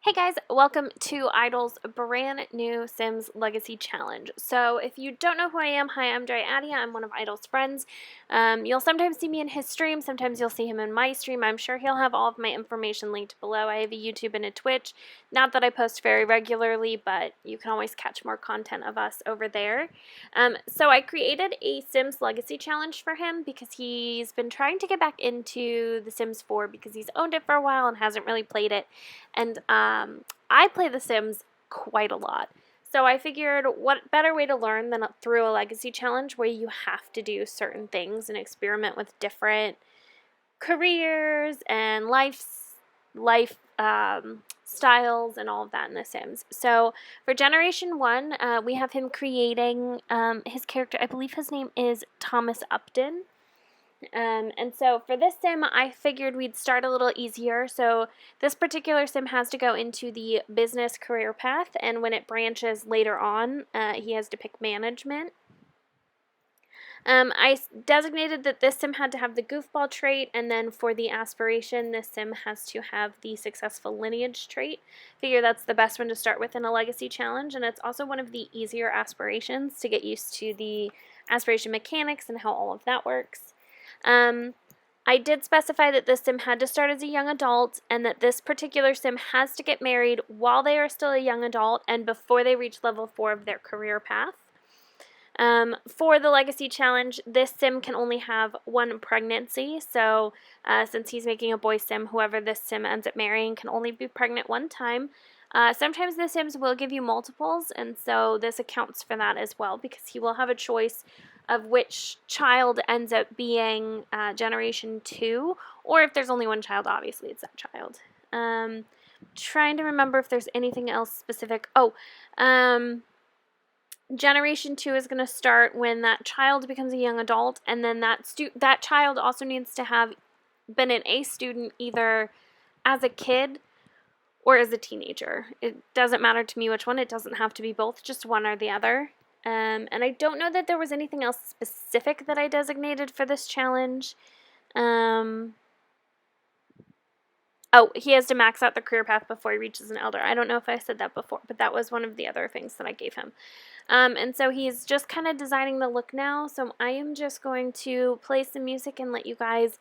Hey guys, welcome to Idle's brand new Sims Legacy Challenge. So if you don't know who I am, hi, I'm Dryadia. I'm one of Idle's friends. You'll sometimes see me in his stream, sometimes you'll see him in my stream. I'm sure he'll have all of my information linked below. I have a YouTube and a Twitch. Not that I post very regularly, but you can always catch more content of us over there. So I created a Sims Legacy Challenge for him because he's been trying to get back into The Sims 4 because he's owned it for a while and hasn't really played it. And I play The Sims quite a lot. So I figured what better way to learn than through a legacy challenge where you have to do certain things and experiment with different careers and life styles and all of that in The Sims. So for Generation 1, we have him creating his character. I believe his name is Thomas Upton. And so for this sim, I figured we'd start a little easier. So this particular sim has to go into the business career path, and when it branches later on, he has to pick management. I designated that this sim had to have the goofball trait, and then for the aspiration, this sim has to have the successful lineage trait. Figure that's the best one to start with in a legacy challenge, and it's also one of the easier aspirations to get used to the aspiration mechanics and how all of that works. I did specify that this sim had to start as a young adult and that this particular sim has to get married while they are still a young adult and before they reach level 4 of their career path. For the Legacy Challenge, this sim can only have one pregnancy, so since he's making a boy sim, whoever this sim ends up marrying can only be pregnant one time. Sometimes the sims will give you multiples, and so this accounts for that as well, because he will have a choice of which child ends up being Generation 2, or if there's only one child, obviously it's that child. Trying to remember if there's anything else specific. Generation 2 is going to start when that child becomes a young adult, and then that child also needs to have been an A student either as a kid or as a teenager. It doesn't matter to me which one. It doesn't have to be both, just one or the other. And I don't know that there was anything else specific that I designated for this challenge. He has to max out the career path before he reaches an elder. I don't know if I said that before, but that was one of the other things that I gave him. And so he's just kind of designing the look now, so I am just going to play some music and let you guys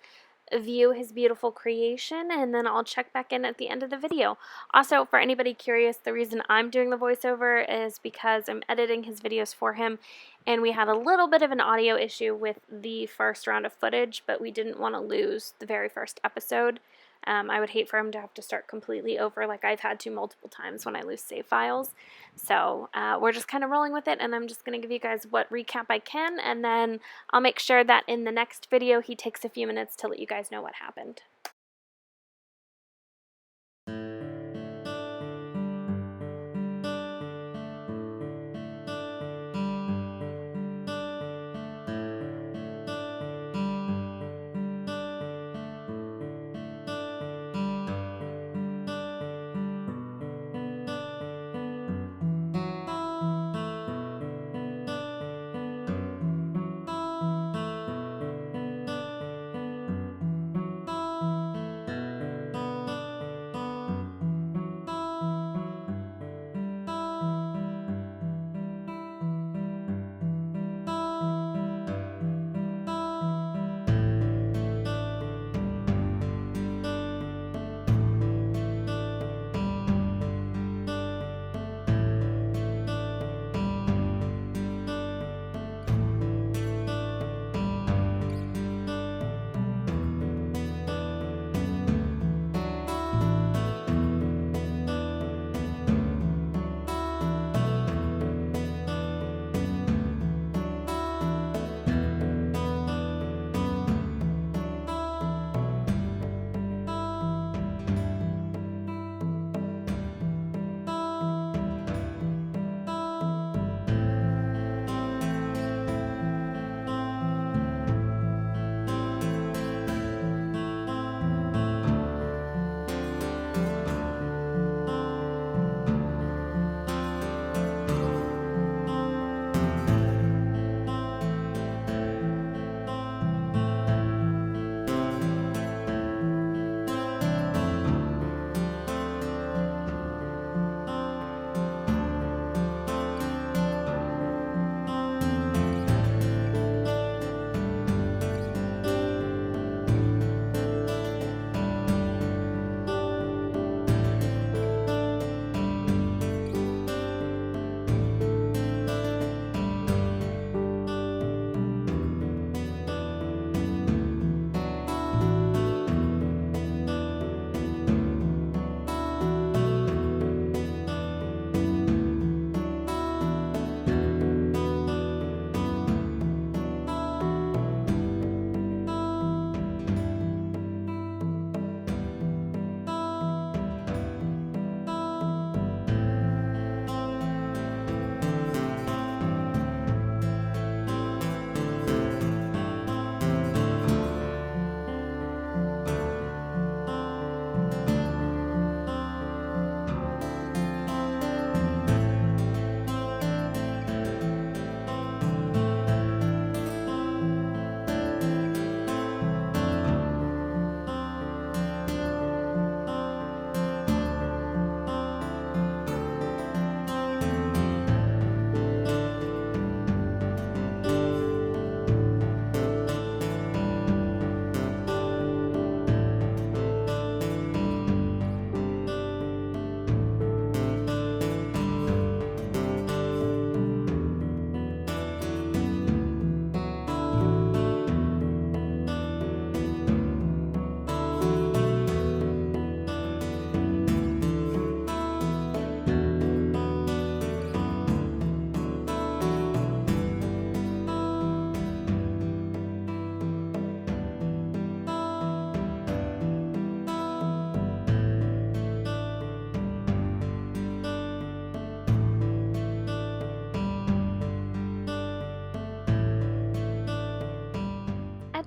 view his beautiful creation, and then I'll check back in at the end of the video. Also, for anybody curious, the reason I'm doing the voiceover is because I'm editing his videos for him, and we had a little bit of an audio issue with the first round of footage, but we didn't want to lose the very first episode. I would hate for him to have to start completely over like I've had to multiple times when I lose save files. So we're just kind of rolling with it, and I'm just going to give you guys what recap I can, and then I'll make sure that in the next video he takes a few minutes to let you guys know what happened.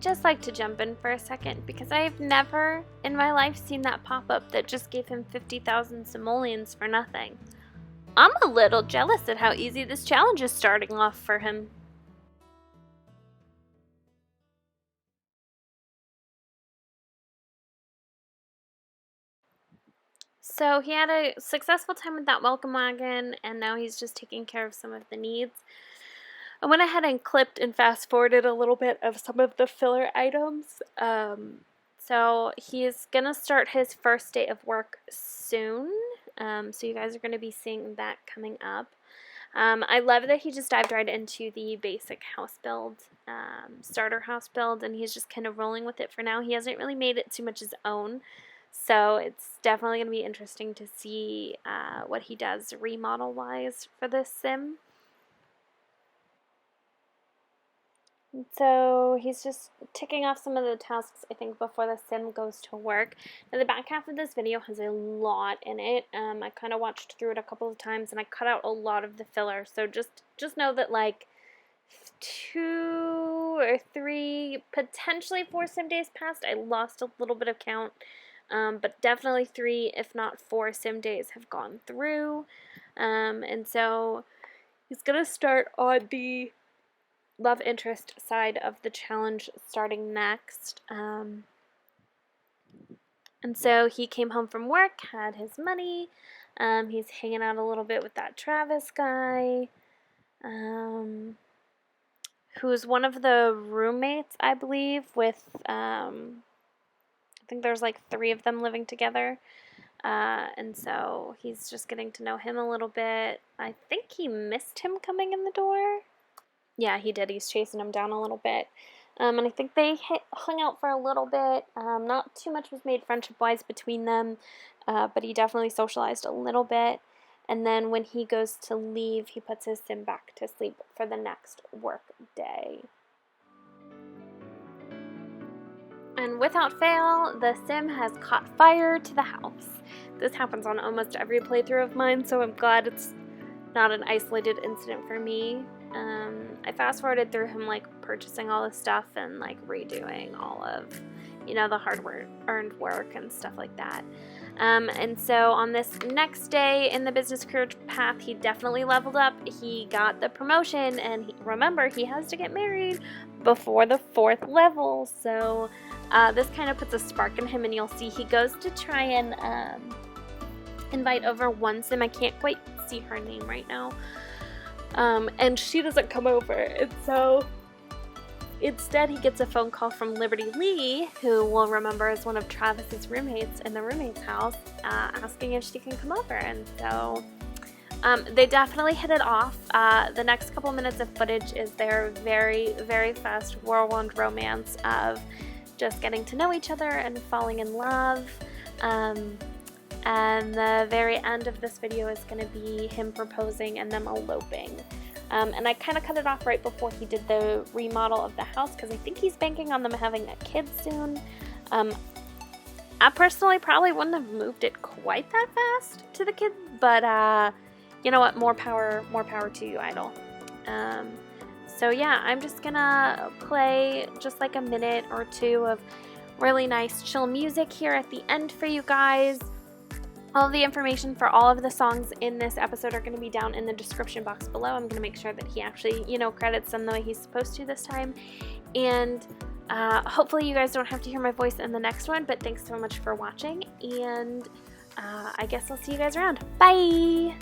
just like to jump in for a second because I've never in my life seen that pop-up that just gave him 50,000 simoleons for nothing. I'm a little jealous at how easy this challenge is starting off for him. So he had a successful time with that welcome wagon, and now he's just taking care of some of the needs. I went ahead and clipped and fast forwarded a little bit of some of the filler items. So he's going to start his first day of work soon. So you guys are going to be seeing that coming up. I love that he just dived right into the basic house build, starter house build, and he's just kind of rolling with it for now. He hasn't really made it too much his own. So it's definitely going to be interesting to see what he does remodel-wise for this sim. So he's just ticking off some of the tasks, I think, before the sim goes to work. Now, the back half of this video has a lot in it. I kind of watched through it a couple of times, and I cut out a lot of the filler. So just know that, like, 2 or 3, potentially 4 sim days passed. I lost a little bit of count. But definitely 3, if not 4 sim days have gone through. And so he's going to start on the love interest side of the challenge starting next. And so he came home from work, had his money. He's hanging out a little bit with that Travis guy, who's one of the roommates, I believe, with, I think there's like 3 of them living together. And so he's just getting to know him a little bit. I think he missed him coming in the door. Yeah, he did. He's chasing him down a little bit. And I think they hung out for a little bit. Not too much was made friendship-wise between them, but he definitely socialized a little bit. And then when he goes to leave, he puts his sim back to sleep for the next work day. And without fail, the sim has caught fire to the house. This happens on almost every playthrough of mine, so I'm glad it's not an isolated incident for me. I fast forwarded through him like purchasing all this stuff and like redoing all of, the hard-earned work and stuff like that. And so on this next day in the business career path, he definitely leveled up. He got the promotion, and remember, he has to get married before the 4th level. So this kind of puts a spark in him, and you'll see he goes to try and invite over one sim. I can't quite see her name right now. And she doesn't come over, and so instead he gets a phone call from Liberty Lee, who we'll remember is one of Travis's roommates in the roommate's house, asking if she can come over. And so they definitely hit it off. The next couple minutes of footage is their very, very fast whirlwind romance of just getting to know each other and falling in love. And the very end of this video is going to be him proposing and them eloping. And I kind of cut it off right before he did the remodel of the house, because I think he's banking on them having a kid soon. I personally probably wouldn't have moved it quite that fast to the kid, but you know what, more power to you, Idol. So yeah, I'm just gonna play just like a minute or 2 of really nice chill music here at the end for you guys. All of the information for all of the songs in this episode are going to be down in the description box below. I'm going to make sure that he actually, credits them the way he's supposed to this time. And hopefully you guys don't have to hear my voice in the next one, but thanks so much for watching, and I guess I'll see you guys around. Bye!